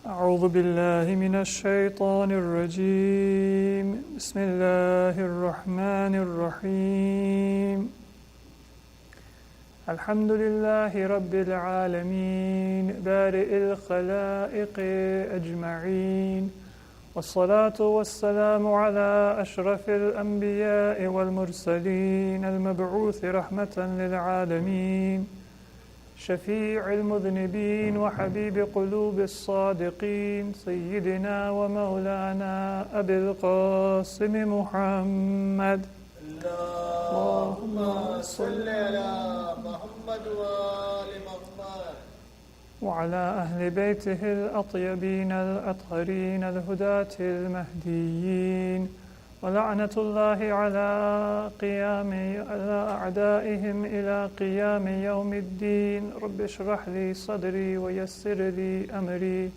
أعوذ بالله من الشيطان الرجيم بسم الله الرحمن الرحيم الحمد لله رب العالمين بارئ الخلائق أجمعين والصلاة والسلام على أشرف الأنبياء والمرسلين المبعوث رحمة للعالمين شفيع المذنبين وحبيب قلوب الصادقين سيدنا ومولانا أبي القاسم محمد اللهم صل على محمد وآل محمد وعلى أهل بيته الأطيبين الأطهرين الهداة المهديين ولعنة الله على أعدائهم إلى قيام يوم الدين رب اشرح لي صدري ويسر لي أمري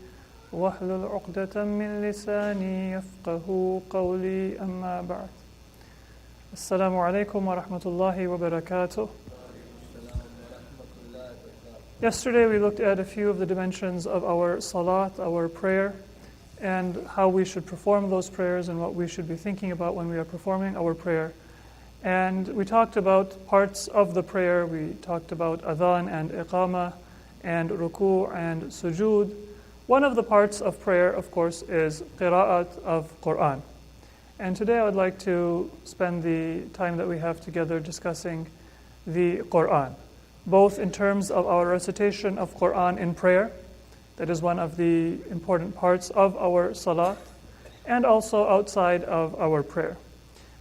واحلل عقدة من لساني يفقه قولي أما بعد السلام عليكم ورحمة الله وبركاته. Yesterday we looked at a few of the dimensions of our salat, our prayer, and how we should perform those prayers and what we should be thinking about when we are performing our prayer. And we talked about parts of the prayer. We talked about adhan and iqama and ruku' and sujood. One of the parts of prayer, of course, is qira'at of Qur'an. And today I would like to spend the time that we have together discussing the Qur'an, both in terms of our recitation of Qur'an in prayer. That is one of the important parts of our salat, and also outside of our prayer.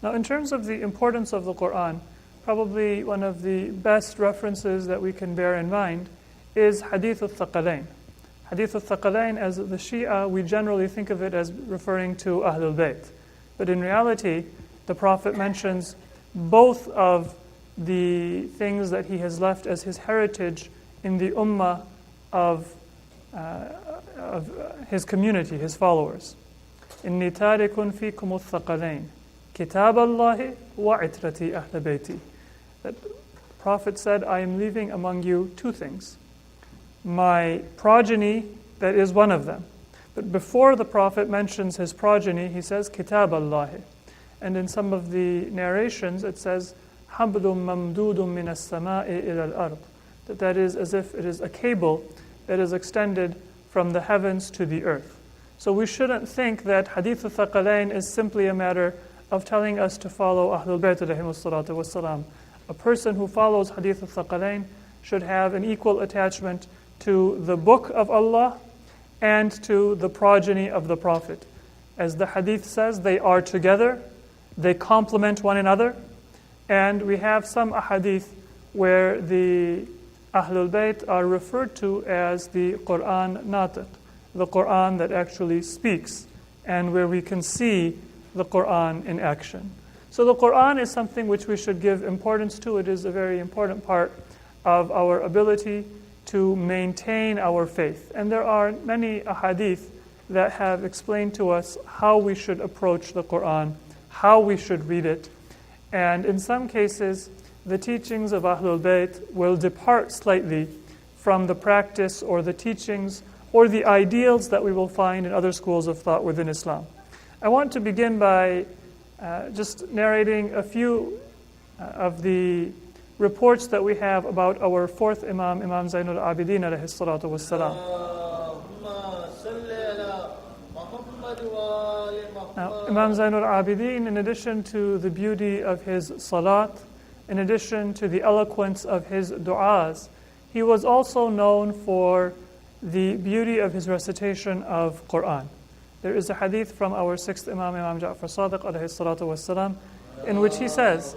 Now, in terms of the importance of the Qur'an, probably one of the best references that we can bear in mind is Hadith al-Thaqalain. Hadith al-Thaqalain, as the Shia, we generally think of it as referring to Ahlul Bayt. But in reality, the Prophet mentions both of the things that he has left as his heritage in the ummah of his community, his followers. إِنِّي تَارِكٌ فِيكُمُ الثَّقَلَيْنِ كِتَابَ اللَّهِ وَعِتْرَةِ أَهْلَ بَيْتِي. That the Prophet said, I am leaving among you two things. My progeny, that is one of them. But before the Prophet mentions his progeny, he says, كِتَابَ اللَّهِ. And in some of the narrations, it says, حَبْلٌ مَمْدُودٌ مِنَ السَّمَاءِ إِلَى الْأَرْضِ. That is as if it is a cable that is extended from the heavens to the earth. So we shouldn't think that Hadith al-Thaqalain is simply a matter of telling us to follow Ahlul Bayt alayhimus salatu wassalam. A person who follows Hadith al-Thaqalain should have an equal attachment to the book of Allah and to the progeny of the Prophet. As the Hadith says, they are together, they complement one another, and we have some ahadith where the Ahlul Bayt are referred to as the Qur'an natiq, the Qur'an that actually speaks, and where we can see the Qur'an in action. So the Qur'an is something which we should give importance to. It is a very important part of our ability to maintain our faith. And there are many ahadith that have explained to us how we should approach the Qur'an, how we should read it. And in some cases, the teachings of Ahlul Bayt will depart slightly from the practice or the teachings or the ideals that we will find in other schools of thought within Islam. I want to begin by just narrating a few of the reports that we have about our fourth Imam, Imam Zainul Abidin alayhi salatu wassalam. Now, Imam Zainul Abidin, in addition to the beauty of his salat, in addition to the eloquence of his du'as, he was also known for the beauty of his recitation of Qur'an. There is a hadith from our sixth Imam, Imam Ja'far Sadiq alayhi salatu wassalam, in which he says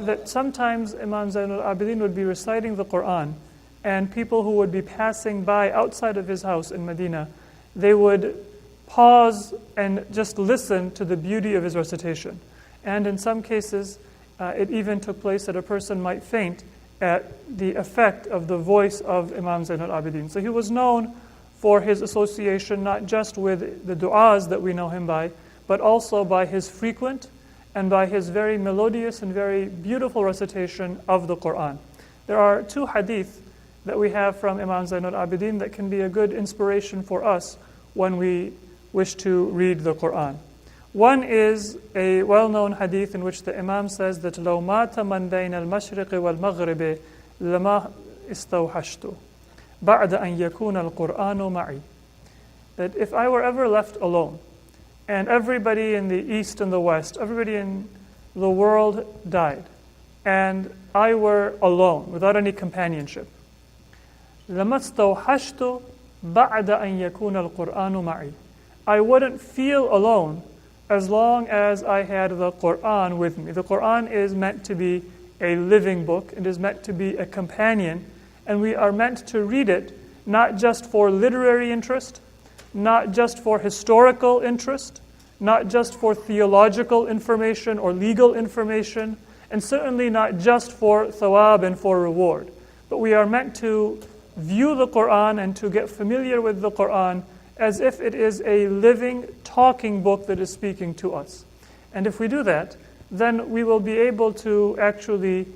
that sometimes Imam Zainul Abidin would be reciting the Qur'an, and people who would be passing by outside of his house in Medina, they would pause and just listen to the beauty of his recitation. And in some cases, it even took place that a person might faint at the effect of the voice of Imam Zainul Abidin. So he was known for his association not just with the du'as that we know him by, but also by his frequent and by his very melodious and very beautiful recitation of the Qur'an. There are two hadith that we have from Imam Zain al-Abidin that can be a good inspiration for us when we wish to read the Qur'an. One is a well-known hadith in which the Imam says that لو مات من بين المشرق والمغرب لما استوحشت بعد أن يكون القرآن معي. That if I were ever left alone, and everybody in the east and the west, everybody in the world died, and I were alone, without any companionship, لما استوحشت بعد أن يكون القرآن معي. I wouldn't feel alone as long as I had the Qur'an with me. The Qur'an is meant to be a living book. It is meant to be a companion. And we are meant to read it not just for literary interest, not just for historical interest, not just for theological information or legal information, and certainly not just for thawab and for reward. But we are meant to view the Qur'an and to get familiar with the Qur'an as if it is a living, talking book that is speaking to us. And if we do that, then we will be able to actually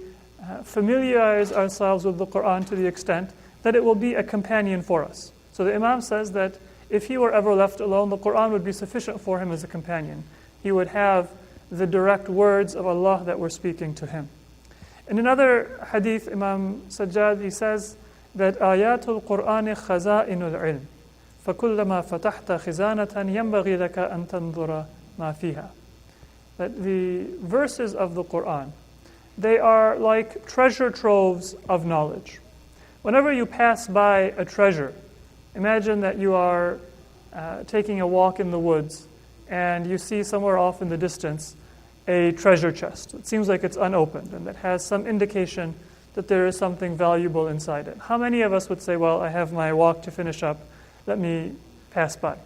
familiarize ourselves with the Qur'an to the extent that it will be a companion for us. So the Imam says that if he were ever left alone, the Qur'an would be sufficient for him as a companion. He would have the direct words of Allah that were speaking to him. In another hadith, Imam Sajjad, he says that آيات القرآن خزائن العلم فكلما فتحت خزانة ينبغي لك أن تنظر ما فيها. That the verses of the Qur'an, they are like treasure troves of knowledge. Whenever you pass by a treasure, imagine that you are taking a walk in the woods and you see somewhere off in the distance a treasure chest. It seems like it's unopened and that has some indication that there is something valuable inside it. How many of us would say, well, I have my walk to finish up, let me pass by?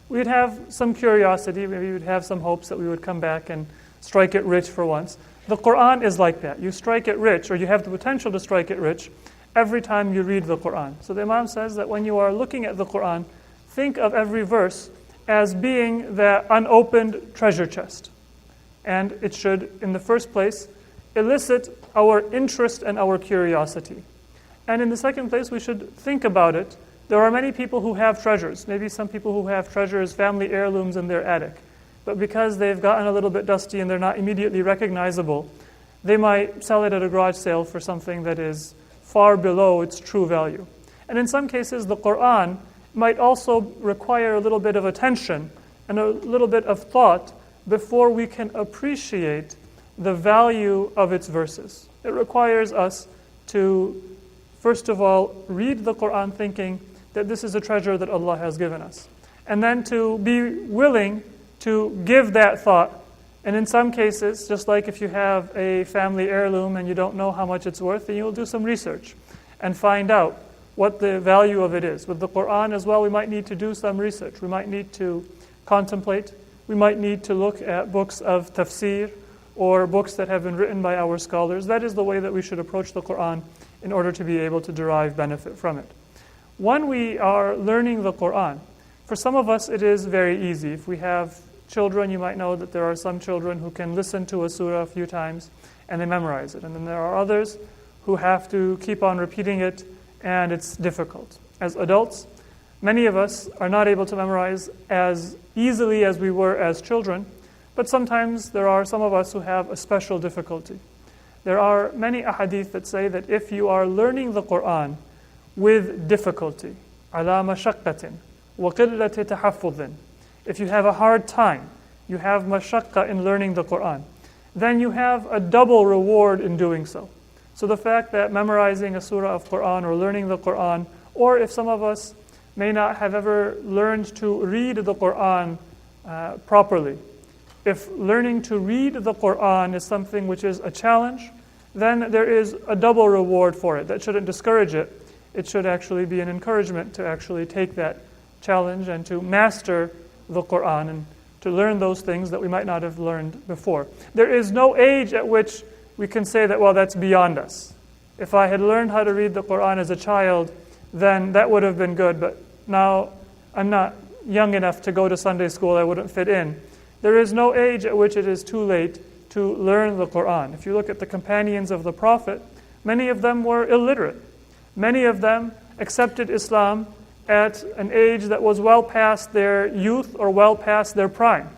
We'd have some curiosity, maybe we'd have some hopes that we would come back and strike it rich for once. The Qur'an is like that. You strike it rich, or you have the potential to strike it rich, every time you read the Qur'an. So the Imam says that when you are looking at the Qur'an, think of every verse as being that unopened treasure chest. And it should, in the first place, elicit our interest and our curiosity. And in the second place, we should think about it. There are many people who have treasures. Maybe some people who have treasures, family heirlooms in their attic. But because they've gotten a little bit dusty and they're not immediately recognizable, they might sell it at a garage sale for something that is far below its true value. And in some cases, the Qur'an might also require a little bit of attention and a little bit of thought before we can appreciate the value of its verses. It requires us to, first of all, read the Qur'an thinking that this is a treasure that Allah has given us. And then to be willing to give that thought. And in some cases, just like if you have a family heirloom and you don't know how much it's worth, then you'll do some research and find out what the value of it is. With the Qur'an as well, we might need to do some research. We might need to contemplate. We might need to look at books of tafsir or books that have been written by our scholars. That is the way that we should approach the Qur'an in order to be able to derive benefit from it. When we are learning the Qur'an, for some of us it is very easy. If we have children, you might know that there are some children who can listen to a surah a few times and they memorize it. And then there are others who have to keep on repeating it and it's difficult. As adults, many of us are not able to memorize as easily as we were as children, but sometimes there are some of us who have a special difficulty. There are many ahadith that say that if you are learning the Qur'an with difficulty, عَلَى مَشَقَّةٍ وَقِلَّةِ تَحَفُّظٍ, if you have a hard time, you have mashaqqa in learning the Qur'an, then you have a double reward in doing so. So the fact that memorizing a surah of Qur'an or learning the Qur'an, or if some of us may not have ever learned to read the Qur'an properly, if learning to read the Qur'an is something which is a challenge, then there is a double reward for it. That shouldn't discourage it. It should actually be an encouragement to actually take that challenge and to master the Qur'an and to learn those things that we might not have learned before. There is no age at which we can say that, well, that's beyond us. If I had learned how to read the Qur'an as a child, then that would have been good, but now I'm not young enough to go to Sunday school, I wouldn't fit in. There is no age at which it is too late to learn the Qur'an. If you look at the companions of the Prophet, many of them were illiterate. Many of them accepted Islam at an age that was well past their youth or well past their prime.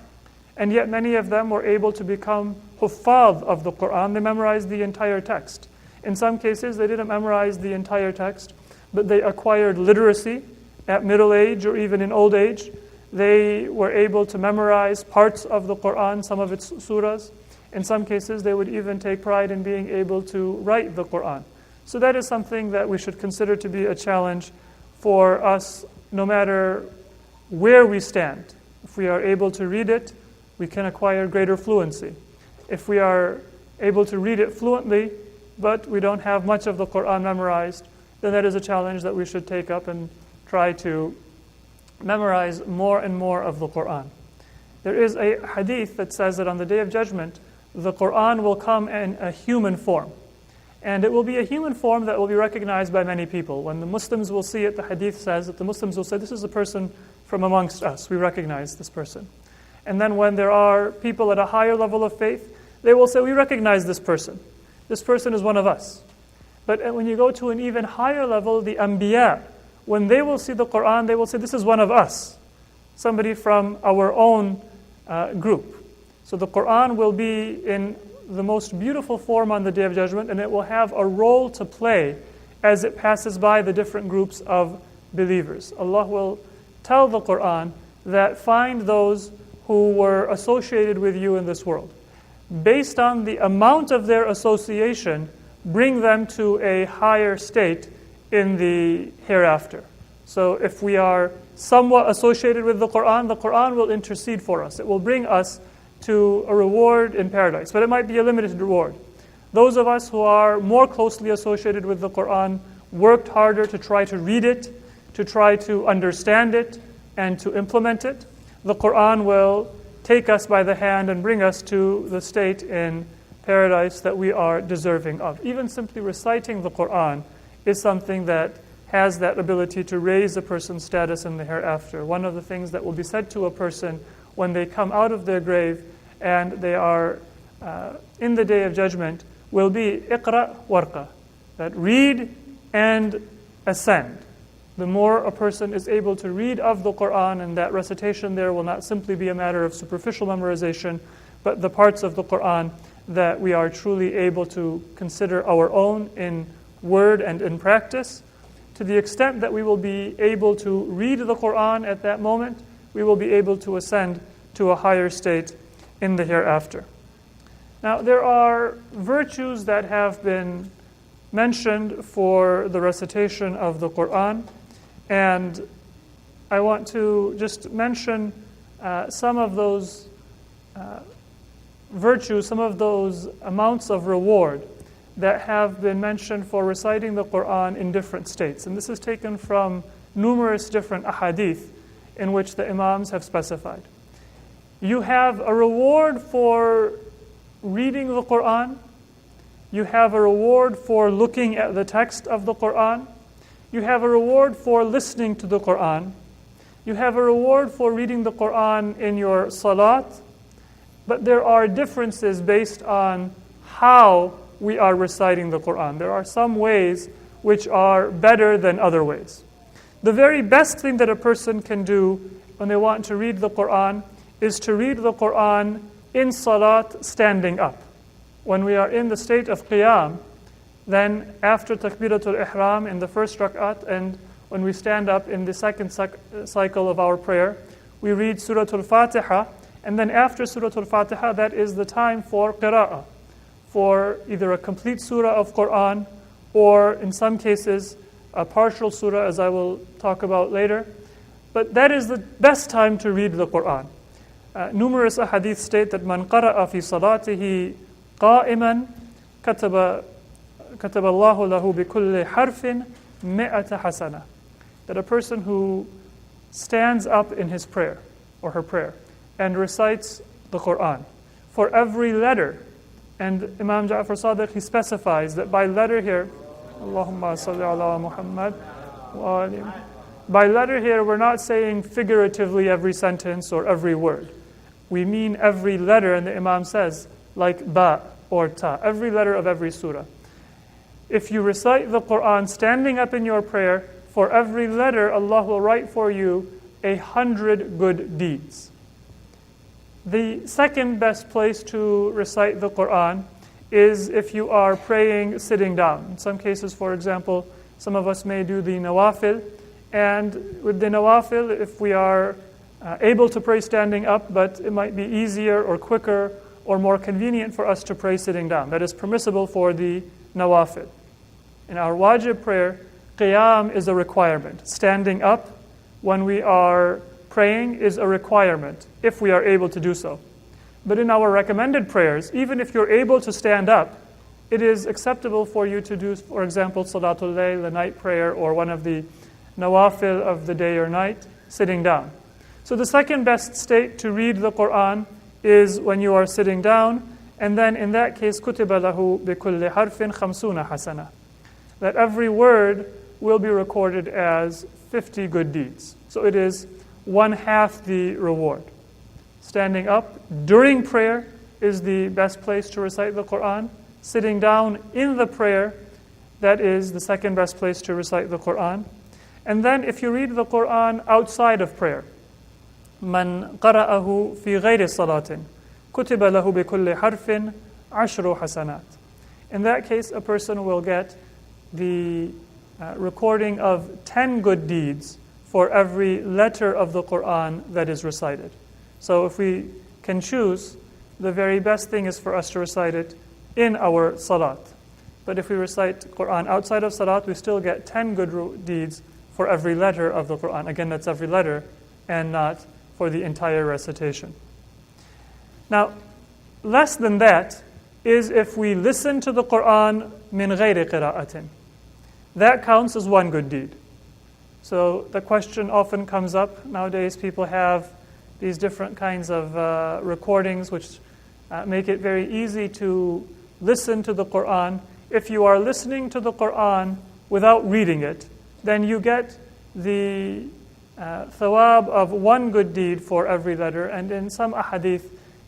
And yet many of them were able to become huffaz of the Qur'an. They memorized the entire text. In some cases, they didn't memorize the entire text, but they acquired literacy at middle age or even in old age. They were able to memorize parts of the Qur'an, some of its surahs. In some cases, they would even take pride in being able to write the Qur'an. So that is something that we should consider to be a challenge for us, no matter where we stand. If we are able to read it, we can acquire greater fluency. If we are able to read it fluently, but we don't have much of the Qur'an memorized, then that is a challenge that we should take up and try to memorize more and more of the Qur'an. There is a hadith that says that on the Day of Judgment, the Qur'an will come in a human form. And it will be a human form that will be recognized by many people. When the Muslims will see it, the hadith says that the Muslims will say, this is a person from amongst us. We recognize this person. And then when there are people at a higher level of faith, they will say, we recognize this person. This person is one of us. But when you go to an even higher level, the Anbiya, when they will see the Qur'an, they will say, this is one of us. Somebody from our own group. So the Qur'an will be in the most beautiful form on the Day of Judgment, and it will have a role to play as it passes by the different groups of believers. Allah will tell the Qur'an that find those who were associated with you in this world. Based on the amount of their association, bring them to a higher state in the hereafter. So if we are somewhat associated with the Qur'an will intercede for us. It will bring us to a reward in paradise, but it might be a limited reward. Those of us who are more closely associated with the Qur'an worked harder to try to read it, to try to understand it, and to implement it. The Qur'an will take us by the hand and bring us to the state in paradise that we are deserving of. Even simply reciting the Qur'an is something that has that ability to raise a person's status in the hereafter. One of the things that will be said to a person when they come out of their grave and they are in the Day of Judgment will be iqra warqa, that read and ascend. The more a person is able to read of the Qur'an, and that recitation there will not simply be a matter of superficial memorization, but the parts of the Qur'an that we are truly able to consider our own in word and in practice. To the extent that we will be able to read the Qur'an at that moment, we will be able to ascend to a higher state in the hereafter. Now, there are virtues that have been mentioned for the recitation of the Qur'an, and I want to just mention some of those virtues, some of those amounts of reward that have been mentioned for reciting the Qur'an in different states. And this is taken from numerous different ahadith in which the Imams have specified. You have a reward for reading the Qur'an. You have a reward for looking at the text of the Qur'an. You have a reward for listening to the Qur'an. You have a reward for reading the Qur'an in your salat. But there are differences based on how we are reciting the Qur'an. There are some ways which are better than other ways. The very best thing that a person can do when they want to read the Qur'an is to read the Qur'an in salat standing up. When we are in the state of qiyam, then after takbiratul ihram in the first rak'at, and when we stand up in the second cycle of our prayer, we read Suratul Fatiha, and then after Suratul Fatiha, that is the time for qira'ah, for either a complete surah of Qur'an, or in some cases, a partial surah, as I will talk about later. But that is the best time to read the Qur'an. Numerous ahadith state that man qara'a fi salatihi qa'iman kataba Allahu lahu bi kulli harfin mi'ata hasana. That a person who stands up in his prayer or her prayer and recites the Qur'an for every letter, and Imam Ja'far Sadiq, he specifies that by letter here, Allahumma salli ala Muhammad wa ali. By letter here, we're not saying figuratively every sentence or every word. We mean every letter, and the Imam says, like ba or ta, every letter of every surah. if you recite the Qur'an standing up in your prayer, for every letter Allah will write for you 100 good deeds. The second best place to recite the Qur'an is if you are praying sitting down. In some cases, for example, some of us may do the nawafil, and with the nawafil, if we are able to pray standing up, but it might be easier or quicker or more convenient for us to pray sitting down. That is permissible for the nawafil. In our wajib prayer, qiyam is a requirement. Standing up when we are praying is a requirement, if we are able to do so. But in our recommended prayers, even if you're able to stand up, it is acceptable for you to do, for example, Salatul Layl, the night prayer, or one of the nawafil of the day or night, sitting down. So the second best state to read the Qur'an is when you are sitting down, and then in that case, كُتِبَ لَهُ بِكُلِّ حَرْفٍ خَمْسُونَ حَسَنَةً. That every word will be recorded as 50 good deeds. So it is 1/2 the reward. Standing up during prayer is the best place to recite the Qur'an. Sitting down in the prayer, that is the second best place to recite the Qur'an. And then if you read the Qur'an outside of prayer, مَنْ قَرَأَهُ فِي غَيْرِ صَلَاةٍ كُتِبَ لَهُ بِكُلِّ حَرْفٍ عَشْرُ حَسَنَاتٍ. In that case, a person will get the recording of 10 good deeds for every letter of the Qur'an that is recited. So if we can choose, the very best thing is for us to recite it in our salat. But if we recite Qur'an outside of salat, we still get 10 good deeds for every letter of the Qur'an. Again, that's every letter and not for the entire recitation. Now, less than that is if we listen to the Qur'an min ghayri qira'atin. That counts as one good deed. So the question often comes up nowadays. People have these different kinds of recordings which make it very easy to listen to the Qur'an. If you are listening to the Qur'an without reading it, then you get the thawab of one good deed for every letter. And in some ahadith,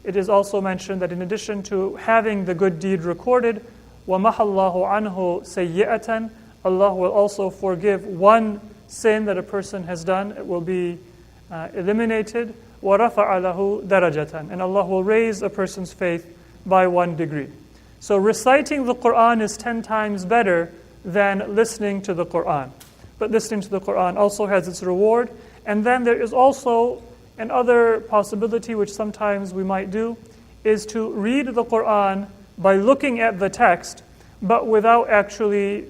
it is also mentioned that in addition to having the good deed recorded, وَمَحَ اللَّهُ عَنْهُ سَيِّئَةً, Allah will also forgive one sin that a person has done. It will be eliminated. وَرَفَعَ لَهُ دَرَجَةً, and Allah will raise a person's faith by 1 degree. So reciting the Qur'an is 10 times better than listening to the Qur'an. But listening to the Qur'an also has its reward. And then there is also another possibility which sometimes we might do, is to read the Qur'an by looking at the text, but without actually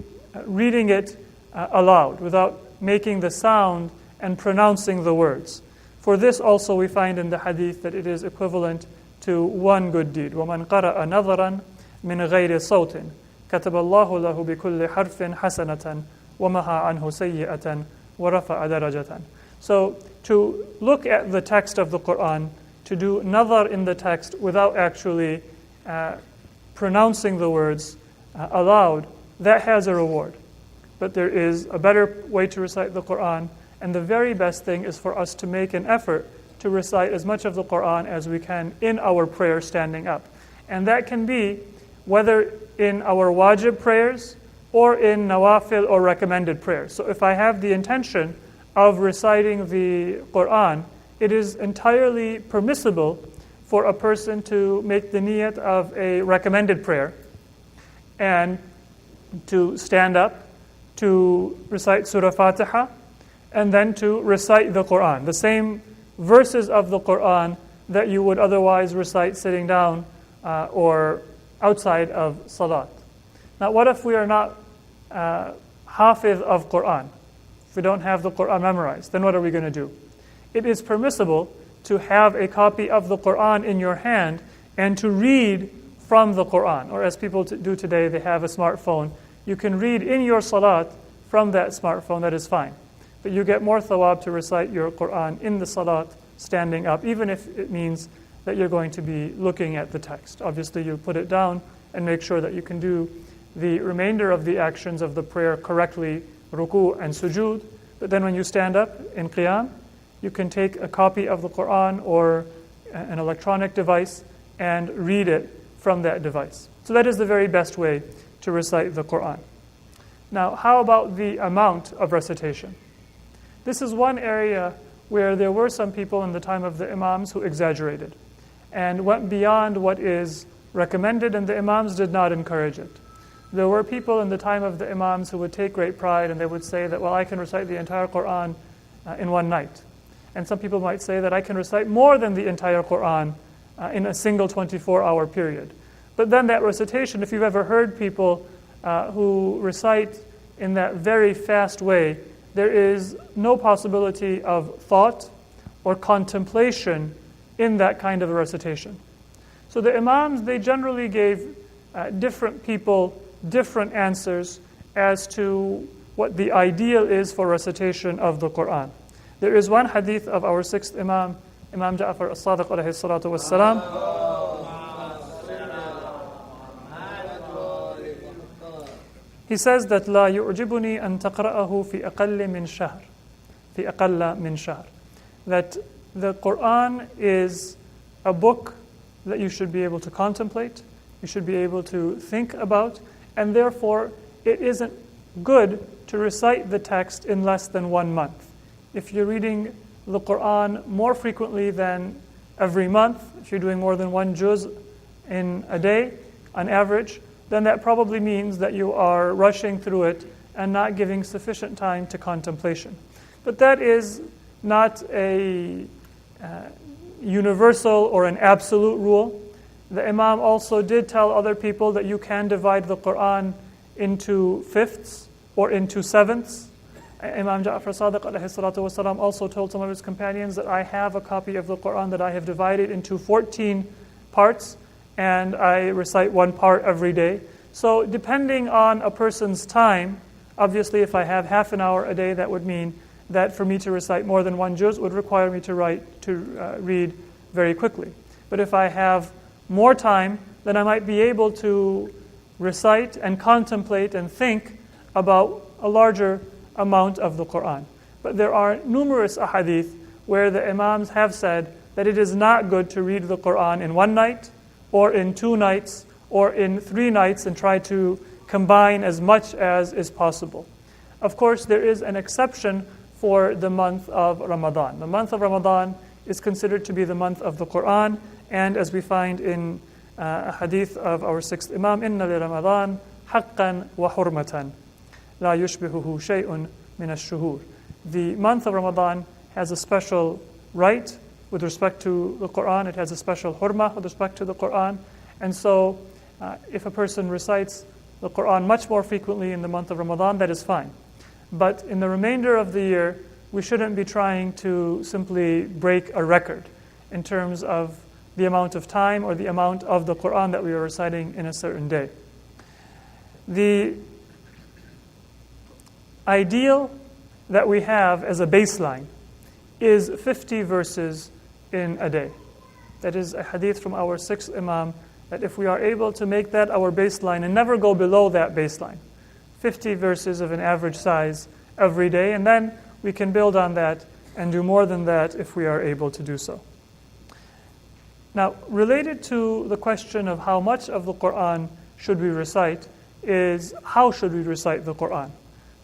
reading it aloud, without making the sound and pronouncing the words. For this also we find in the hadith that it is equivalent to one good deed. وَمَنْ قَرَأَ نَظَرًا مِنْ غَيْرِ صَوْتٍ كَتَبَ اللَّهُ لَهُ بِكُلِّ حَرْفٍ حَسَنَةً وَمَحَى عَنْهُ سَيِّئَةً وَرَفَعَ دَرَجَةً. So to look at the text of the Qur'an, to do nazar in the text without actually pronouncing the words aloud, that has a reward. But there is a better way to recite the Qur'an, and the very best thing is for us to make an effort to recite as much of the Qur'an as we can in our prayer standing up. And that can be whether in our wajib prayers or in nawafil or recommended prayers. So if I have the intention of reciting the Qur'an, it is entirely permissible for a person to make the niyat of a recommended prayer and to stand up, to recite Surah Fatiha, and then to recite the Qur'an, the same verses of the Qur'an that you would otherwise recite sitting down or outside of salat. Now, what if we are not hafiz of Qur'an? If we don't have the Qur'an memorized, then what are we going to do? It is permissible to have a copy of the Qur'an in your hand and to read from the Qur'an. Or as people do today, they have a smartphone. You can read in your salat from that smartphone, that is fine. But you get more thawab to recite your Qur'an in the salat standing up, even if it means that you're going to be looking at the text. Obviously, you put it down and make sure that you can do the remainder of the actions of the prayer correctly, ruku and sujood. But then when you stand up in qiyam, you can take a copy of the Qur'an or an electronic device and read it from that device. So that is the very best way to recite the Qur'an. Now, how about the amount of recitation? This is one area where there were some people in the time of the Imams who exaggerated and went beyond what is recommended, and the Imams did not encourage it. There were people in the time of the Imams who would take great pride and they would say that, well, I can recite the entire Qur'an in one night. And some people might say that I can recite more than the entire Qur'an in a single 24-hour period. But then that recitation, if you've ever heard people who recite in that very fast way, there is no possibility of thought or contemplation in that kind of a recitation. So the Imams, they generally gave different people different answers as to what the ideal is for recitation of the Qur'an. There is one hadith of our sixth Imam, Imam Ja'far as-Sadiq alayhi salatu was-salam. He says that لا يعجبني أن تقرأه في أقل من شهر في أقل من شهر, that the Qur'an is a book that you should be able to contemplate, you should be able to think about, and therefore it isn't good to recite the text in less than 1 month. If you're reading the Qur'an more frequently than every month, if you're doing more than 1 juz in a day on average, then that probably means that you are rushing through it and not giving sufficient time to contemplation. But that is not a universal or an absolute rule. The Imam also did tell other people that you can divide the Qur'an into fifths or into sevenths. Imam Ja'far Sadiq alayhi salatu wasalam also told some of his companions that I have a copy of the Qur'an that I have divided into 14 parts, and I recite 1 part every day. So depending on a person's time, obviously if I have half an hour a day, that would mean that for me to recite more than 1 juz would require me to read very quickly. But if I have more time, then I might be able to recite and contemplate and think about a larger amount of the Qur'an. But there are numerous ahadith where the Imams have said that it is not good to read the Qur'an in 1 night, or in 2 nights, or in 3 nights, and try to combine as much as is possible. Of course, there is an exception for the month of Ramadan. The month of Ramadan is considered to be the month of the Qur'an, and as we find in a hadith of our sixth Imam, إِنَّ لِرَمَضَانَ حَقًّا وَحُرْمَةً لَا يُشْبِهُهُ شَيْءٌ مِنَ الشُّهُورِ. The month of Ramadan has a special right with respect to the Qur'an. It has a special hurmah with respect to the Qur'an. And so if a person recites the Qur'an much more frequently in the month of Ramadan, that is fine. But in the remainder of the year, we shouldn't be trying to simply break a record in terms of the amount of time or the amount of the Qur'an that we are reciting in a certain day. The ideal that we have as a baseline is 50 verses in a day. That is a hadith from our sixth Imam, that if we are able to make that our baseline and never go below that baseline, 50 verses of an average size every day, and then we can build on that and do more than that if we are able to do so. Now, related to the question of how much of the Qur'an should we recite is how should we recite the Qur'an?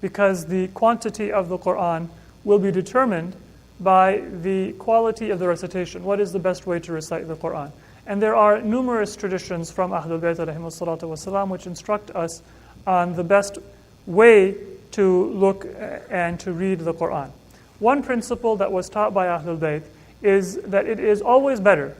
Because the quantity of the Qur'an will be determined by the quality of the recitation. What is the best way to recite the Qur'an? And there are numerous traditions from Ahlul Bayt alayhimus salatu wasalam which instruct us on the best way to look and to read the Qur'an. One principle that was taught by Ahlul Bayt is that it is always better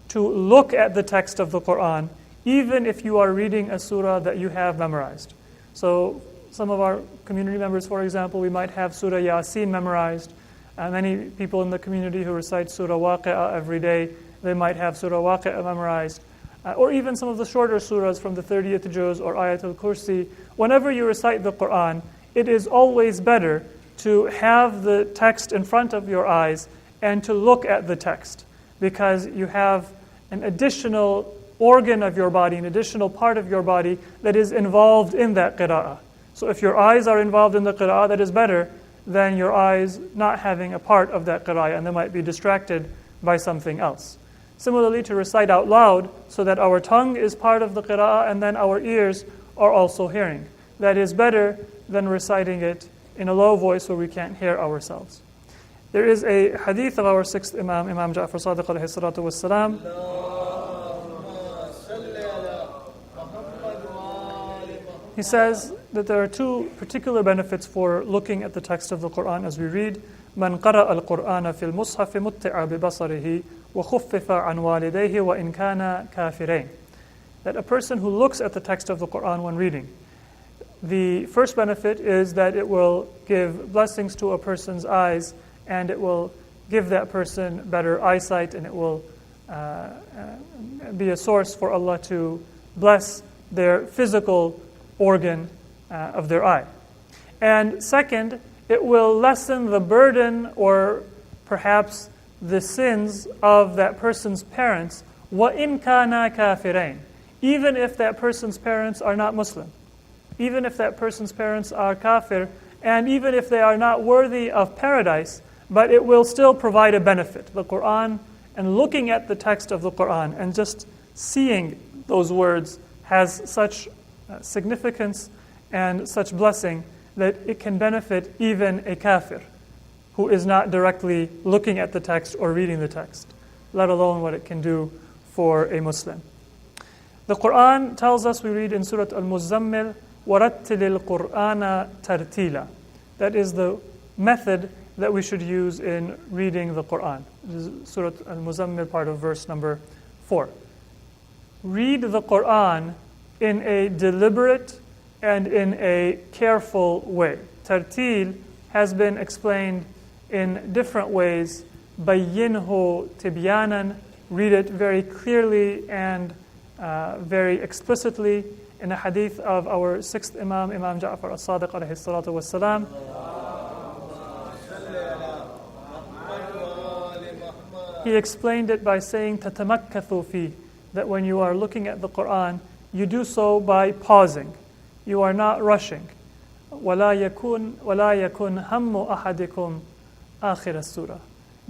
to look at the text of the Qur'an even if you are reading a surah that you have memorized. So some of our community members, for example, we might have Surah Yasin memorized. Many people in the community who recite Surah Waqi'ah every day, they might have Surah Waqi'ah memorized. Or even some of the shorter surahs from the 30th juz or Ayatul Kursi. Whenever you recite the Qur'an, it is always better to have the text in front of your eyes and to look at the text, because you have an additional organ of your body, an additional part of your body that is involved in that qira'ah. So if your eyes are involved in the qira'ah, that is better than your eyes not having a part of that qira'ah, and they might be distracted by something else. Similarly, to recite out loud so that our tongue is part of the qira'ah and then our ears are also hearing. that is better than reciting it in a low voice where we can't hear ourselves. There is a hadith of our sixth Imam, Imam Ja'far Sadiq alayhi salatu wassalam. He says that there are two particular benefits for looking at the text of the Qur'an as we read. من قرأ القرآن في المصحف متع ببصره وخفف عن والديه وإن كان كافرين. That a person who looks at the text of the Qur'an when reading, the first benefit is that it will give blessings to a person's eyes, and it will give that person better eyesight, and it will be a source for Allah to bless their physical organ of their eye. And second, it will lessen the burden or perhaps the sins of that person's parents, وَإِنْ كَانَا كَافِرَيْنِ, even if that person's parents are not Muslim, even if that person's parents are kafir, and even if they are not worthy of paradise, but it will still provide a benefit. The Qur'an, and looking at the text of the Qur'an and just seeing those words has such significance and such blessing that it can benefit even a kafir who is not directly looking at the text or reading the text, let alone what it can do for a Muslim. The Qur'an tells us, we read in Surah Al-Muzammil, وَرَتِّلِ الْقُرْآنَ تَرْتِيلًا. That is the method that we should use in reading the Qur'an. This is Surah Al-Muzammil, part of verse number 4. Read the Qur'an in a deliberate and in a careful way. Tartil has been explained in different ways. Bayyinhu tibyanan, read it very clearly and very explicitly. In a hadith of our sixth Imam, Imam Ja'far as-Sadiq alayhi salatu wassalam, he explained it by saying, تَتَمَكَّثُ فِي, that when you are looking at the Qur'an, you do so by pausing. You are not rushing. وَلَا يَكُنْ هَمُّ أَحَدِكُمْ آخِرَ السُّورَةِ.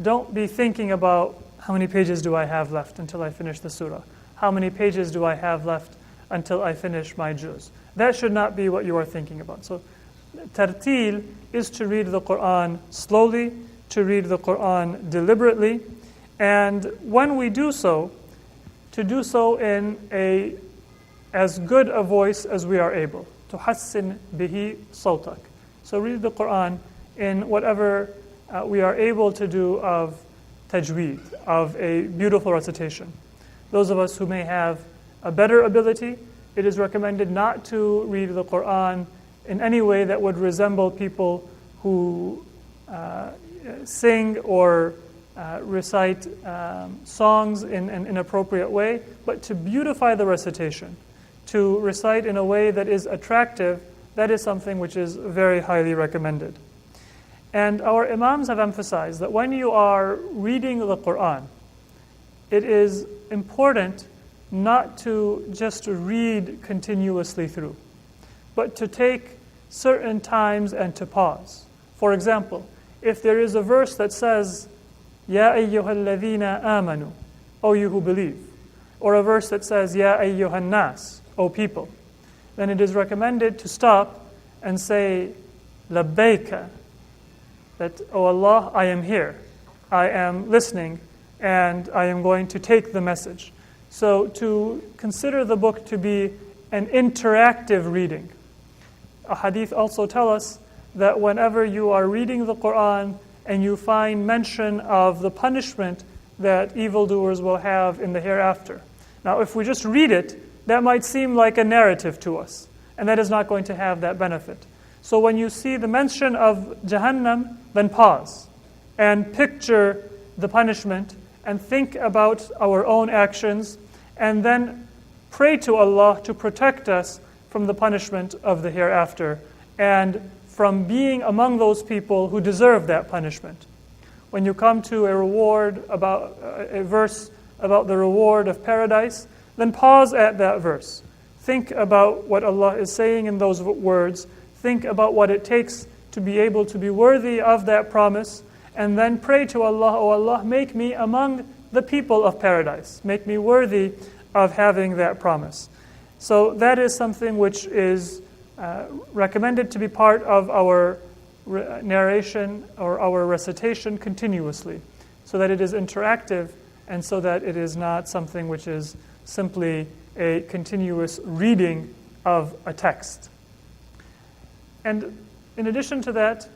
Don't be thinking about how many pages do I have left until I finish the surah. How many pages do I have left until I finish my juz. That should not be what you are thinking about. So tartil is to read the Qur'an slowly, to read the Qur'an deliberately, and when we do so, to do so in as good a voice as we are able. تُحَسِّن بِهِ صَوْتَكَ. So read the Qur'an in whatever we are able to do of tajweed, of a beautiful recitation. Those of us who may have a better ability, it is recommended not to read the Qur'an in any way that would resemble people who sing or recite songs in an inappropriate way, but to beautify the recitation, to recite in a way that is attractive. That is something which is very highly recommended. And our Imams have emphasized that when you are reading the Qur'an, it is important not to just read continuously through, but to take certain times and to pause. For example, if there is a verse that says, Ya ayyuhalladhina amanu, O you who believe, or a verse that says, Ya ayyuhan nas, O people, then it is recommended to stop and say, Labbaika, that, O Allah, I am here, I am listening, and I am going to take the message. So to consider the book to be an interactive reading. A hadith also tell us that whenever you are reading the Qur'an and you find mention of the punishment that evildoers will have in the hereafter. Now, if we just read it, that might seem like a narrative to us, and that is not going to have that benefit. So when you see the mention of Jahannam, then pause and picture the punishment and think about our own actions, and then pray to Allah to protect us from the punishment of the hereafter and from being among those people who deserve that punishment. When you come to a reward about a verse about the reward of paradise, then pause at that verse. Think about what Allah is saying in those words. Think about what it takes to be able to be worthy of that promise, and then pray to Allah, O Allah, make me among the people of paradise. Make me worthy of having that promise. So that is something which is recommended to be part of our narration or our recitation continuously, so that it is interactive and so that it is not something which is simply a continuous reading of a text. And in addition to that,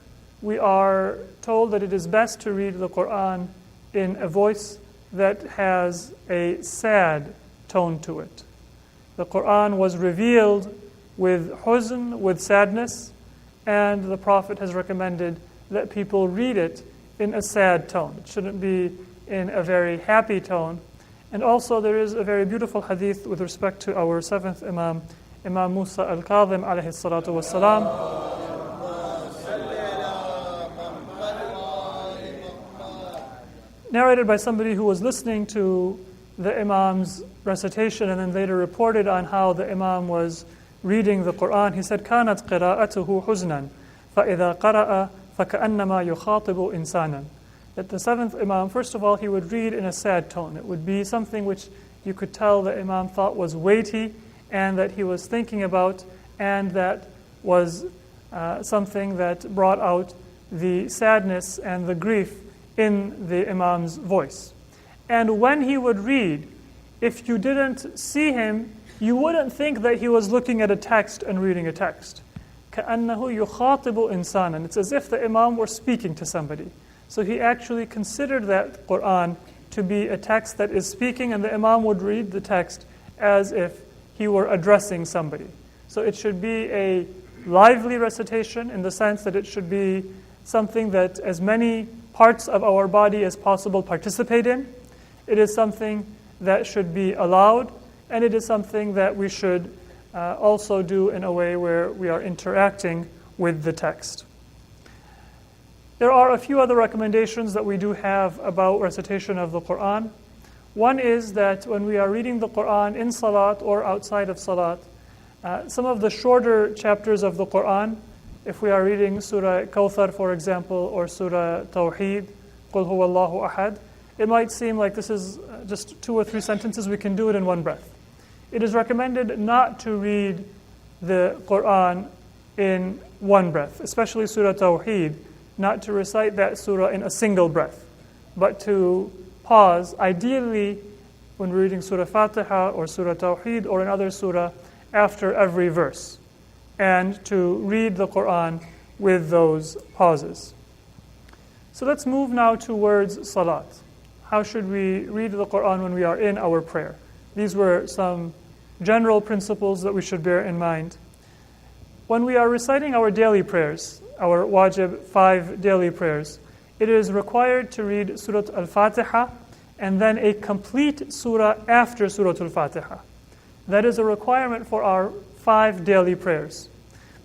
we are told that it is best to read the Qur'an in a voice that has a sad tone to it. The Qur'an was revealed with huzn, with sadness, and the Prophet has recommended that people read it in a sad tone. It shouldn't be in a very happy tone. And also there is a very beautiful hadith with respect to our seventh Imam, Imam Musa al-Kadhim alayhi salatu wassalam. Narrated by somebody who was listening to the Imam's recitation and then later reported on how the Imam was reading the Qur'an. He said, كانت قراءته حزنا فإذا قرأ فكأنما يخاطب إنسانا. That the seventh Imam, first of all, he would read in a sad tone. It would be something which you could tell the Imam thought was weighty and that he was thinking about, and that was something that brought out the sadness and the grief in the Imam's voice. And when he would read, if you didn't see him, you wouldn't think that he was looking at a text and reading a text. كَأَنَّهُ يُخَاطِبُ إِنسَانًا. It's as if the Imam were speaking to somebody. So he actually considered that Qur'an to be a text that is speaking, and the Imam would read the text as if he were addressing somebody. So it should be a lively recitation in the sense that it should be something that as many parts of our body as possible participate in. It is something that should be allowed, and it is something that we should also do in a way where we are interacting with the text. There are a few other recommendations that we do have about recitation of the Qur'an. One is that when we are reading the Qur'an in Salat or outside of Salat, some of the shorter chapters of the Qur'an, if we are reading Surah Kawthar, for example, or Surah Tawheed, Qul Huwallahu Ahad, it might seem like this is just 2 or 3 sentences, we can do it in one breath. It is recommended not to read the Qur'an in one breath, especially Surah Tawheed, not to recite that surah in a single breath, but to pause, ideally when reading Surah Fatiha or Surah Tawheed or another surah, after every verse, and to read the Qur'an with those pauses. So let's move now towards Salat. How should we read the Qur'an when we are in our prayer? These were some general principles that we should bear in mind. When we are reciting our daily prayers, our wajib 5 daily prayers, it is required to read Surah Al-Fatiha and then a complete surah after Surah Al-Fatiha. That is a requirement for our 5 daily prayers.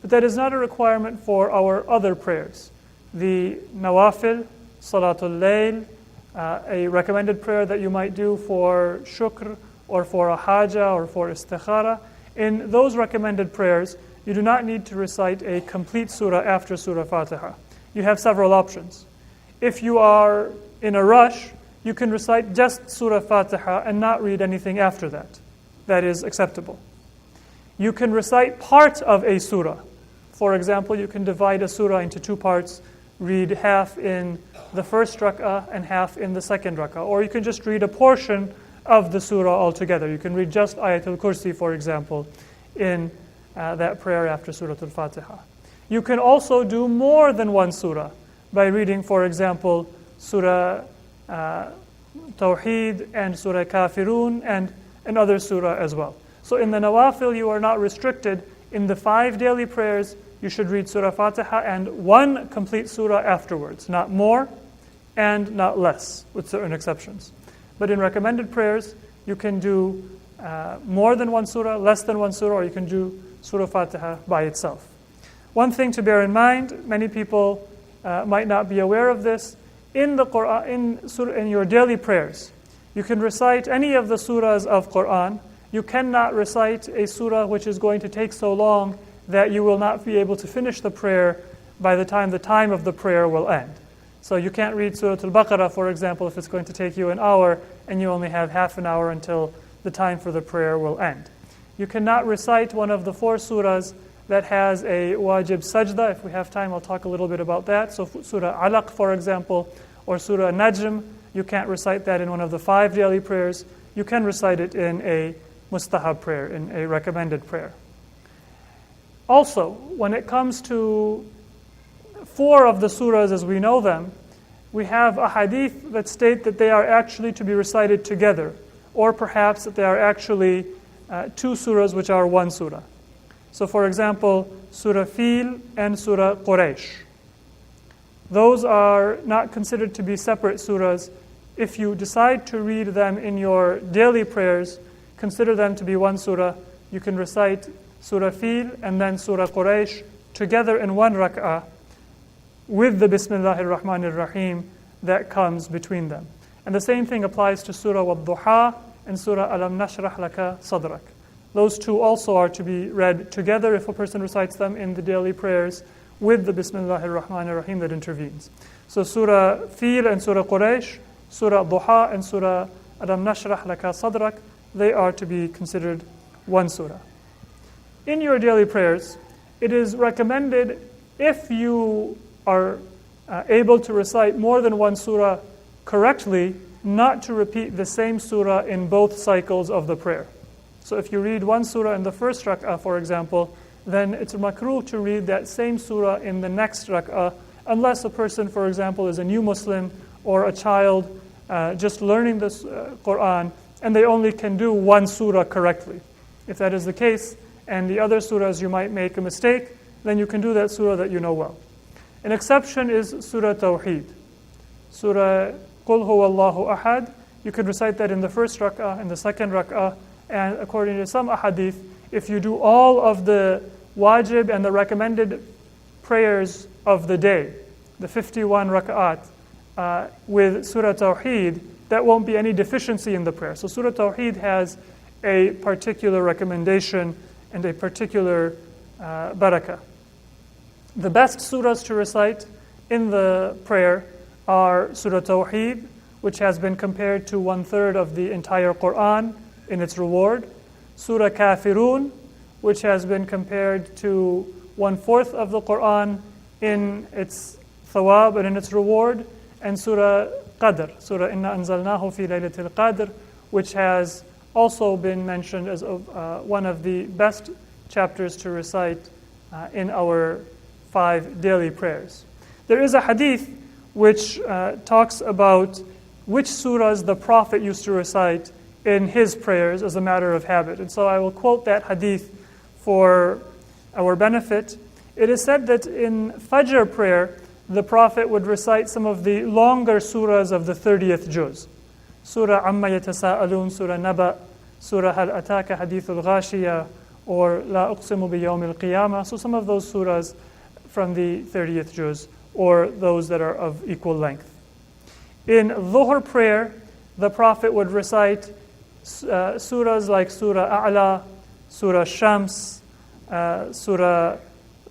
But that is not a requirement for our other prayers. The Nawafil, Salatul Layl, a recommended prayer that you might do for shukr or for a haja or for istikhara. In those recommended prayers, you do not need to recite a complete surah after Surah Fatiha. You have several options. If you are in a rush, you can recite just Surah Fatiha and not read anything after that. That is acceptable. You can recite part of a surah. For example, you can divide a surah into 2 parts, read half in the first rak'ah and half in the second rak'ah. Or you can just read a portion of the surah altogether. You can read just Ayatul Kursi, for example, in that prayer after Surah Al-Fatiha. You can also do more than one surah by reading, for example, Surah Tawheed and Surah Kafirun and another surah as well. So in the Nawafil, you are not restricted. In the 5 daily prayers, you should read Surah Fatiha and 1 complete surah afterwards, not more and not less, with certain exceptions. But in recommended prayers, you can do more than 1 surah, less than 1 surah, or you can do Surah Fatiha by itself. One thing to bear in mind, many people might not be aware of this, in the Qur'an, in your daily prayers, you can recite any of the surahs of Qur'an. You cannot recite a surah which is going to take so long that you will not be able to finish the prayer by the time of the prayer will end. So you can't read Surah Al-Baqarah, for example, if it's going to take you an hour and you only have half an hour until the time for the prayer will end. You cannot recite one of the 4 surahs that has a wajib sajda. If we have time, I'll talk a little bit about that. So Surah Alaq, for example, or Surah Najm, you can't recite that in one of the 5 daily prayers. You can recite it in a mustahab prayer, in a recommended prayer. Also, when it comes to 4 of the surahs as we know them, we have a hadith that state that they are actually to be recited together, or perhaps that they are actually 2 surahs which are 1 surah. So for example, Surah Fil and Surah Quraysh. Those are not considered to be separate surahs. If you decide to read them in your daily prayers, consider them to be 1 surah. You can recite Surah Fil and then Surah Quraysh together in 1 rak'ah with the Bismillahir Rahmanir Rahim that comes between them. And the same thing applies to Surah Wad-Duha and Surah Alam Nashrah Laka Sadrak. Those 2 also are to be read together if a person recites them in the daily prayers with the Bismillahir Rahmanir Rahim that intervenes. So Surah Fil and Surah Quraysh, Surah Duha and Surah Alam Nashrah Laka Sadrak, they are to be considered 1 surah. In your daily prayers, it is recommended, if you are able to recite more than 1 surah correctly, not to repeat the same surah in both cycles of the prayer. So if you read 1 surah in the first rak'ah, for example, then it's makruh to read that same surah in the next rak'ah, unless a person, for example, is a new Muslim or a child just learning this Qur'an, and they only can do 1 surah correctly. If that is the case, and the other surahs you might make a mistake, then you can do that surah that you know well. An exception is Surah Tawheed. Surah Qul Huwallahu Ahad, you can recite that in the first rak'ah, in the second rak'ah, and according to some ahadith, if you do all of the wajib and the recommended prayers of the day, the 51 rak'at, with Surah Tawheed, that won't be any deficiency in the prayer. So Surah Tawheed has a particular recommendation and a particular barakah. The best surahs to recite in the prayer are Surah Tawheed, which has been compared to 1/3 of the entire Qur'an in its reward. Surah Kafirun, which has been compared to 1/4 of the Qur'an in its thawab and in its reward. And Surah Qadr, Surah Inna Anzalnahu Fi Laylatil Qadr, which has also been mentioned as one of the best chapters to recite in our 5 daily prayers. There is a hadith which talks about which surahs the Prophet used to recite in his prayers as a matter of habit. And so I will quote that hadith for our benefit. It is said that in Fajr prayer, the Prophet would recite some of the longer surahs of the 30th juz. Surah Amma Yatasa'alun, Surah Naba, Surah Hal Ataka Hadithul Ghashiyah, or La Uqsimu Bi Yawmil Qiyamah. So some of those surahs from the 30th juz, or those that are of equal length. In Dhuhr prayer, the Prophet would recite surahs like Surah A'la, Surah Shams, Surah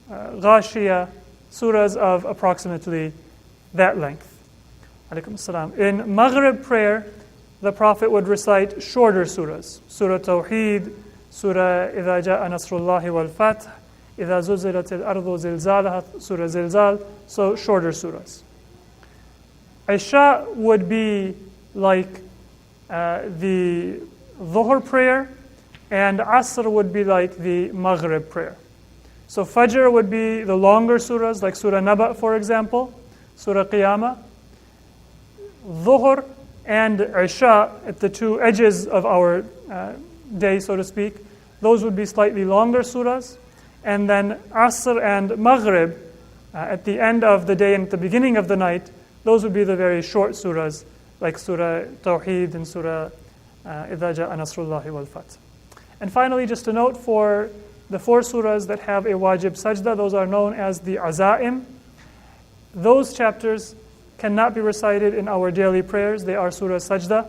Ghashiyah, surahs of approximately that length. Alaikum salam. In Maghrib prayer, the Prophet would recite shorter surahs. Surah Tawheed, Surah Idha Ja'a Nasrullahi wal Fath, Idha Zulzilatil Ardu Zilzalaha, Surah Zilzal, so shorter surahs. Isha would be like the Dhuhr prayer, and Asr would be like the Maghrib prayer. So Fajr would be the longer surahs, like Surah Naba, for example, Surah Qiyamah. Dhuhr and Isha, at the 2 edges of our day, so to speak, those would be slightly longer surahs. And then Asr and Maghrib, at the end of the day and at the beginning of the night, those would be the very short surahs, like Surah Tawheed and Surah Idha Ja'a Nasrullahi wal Fath. And finally, just a note for the 4 surahs that have a wajib sajda, those are known as the Azaim. Those chapters cannot be recited in our daily prayers. They are Surah Sajda,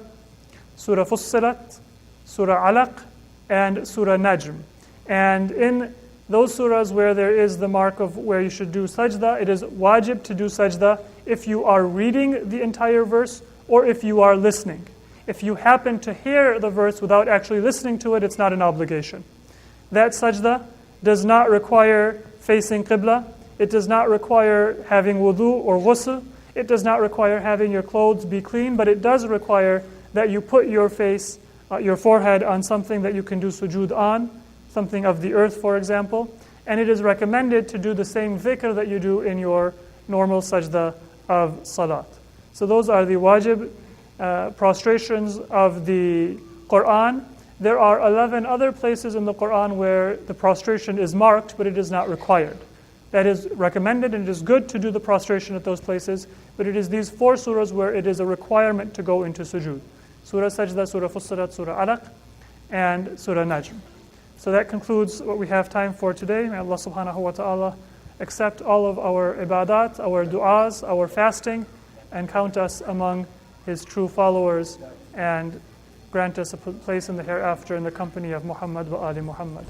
Surah Fussilat, Surah Alaq, and Surah Najm. And in those surahs where there is the mark of where you should do sajda, it is wajib to do sajda if you are reading the entire verse or if you are listening. If you happen to hear the verse without actually listening to it, it's not an obligation. That sajda does not require facing Qibla. It does not require having wudu or ghusl. It does not require having your clothes be clean, but it does require that you put your face, your forehead on something that you can do sujood on, something of the earth, for example. And it is recommended to do the same dhikr that you do in your normal sajda of salat. So those are the wajib prostrations of the Qur'an. There are 11 other places in the Qur'an where the prostration is marked, but it is not required. That is recommended, and it is good to do the prostration at those places, but it is these 4 surahs where it is a requirement to go into sujood. Surah Sajda, Surah Fussilat, Surah Alaq, and Surah Najm. So that concludes what we have time for today. May Allah subhanahu wa ta'ala accept all of our ibadat, our du'as, our fasting, and count us among His true followers, and grant us a place in the hereafter in the company of Muhammad wa Ali Muhammad.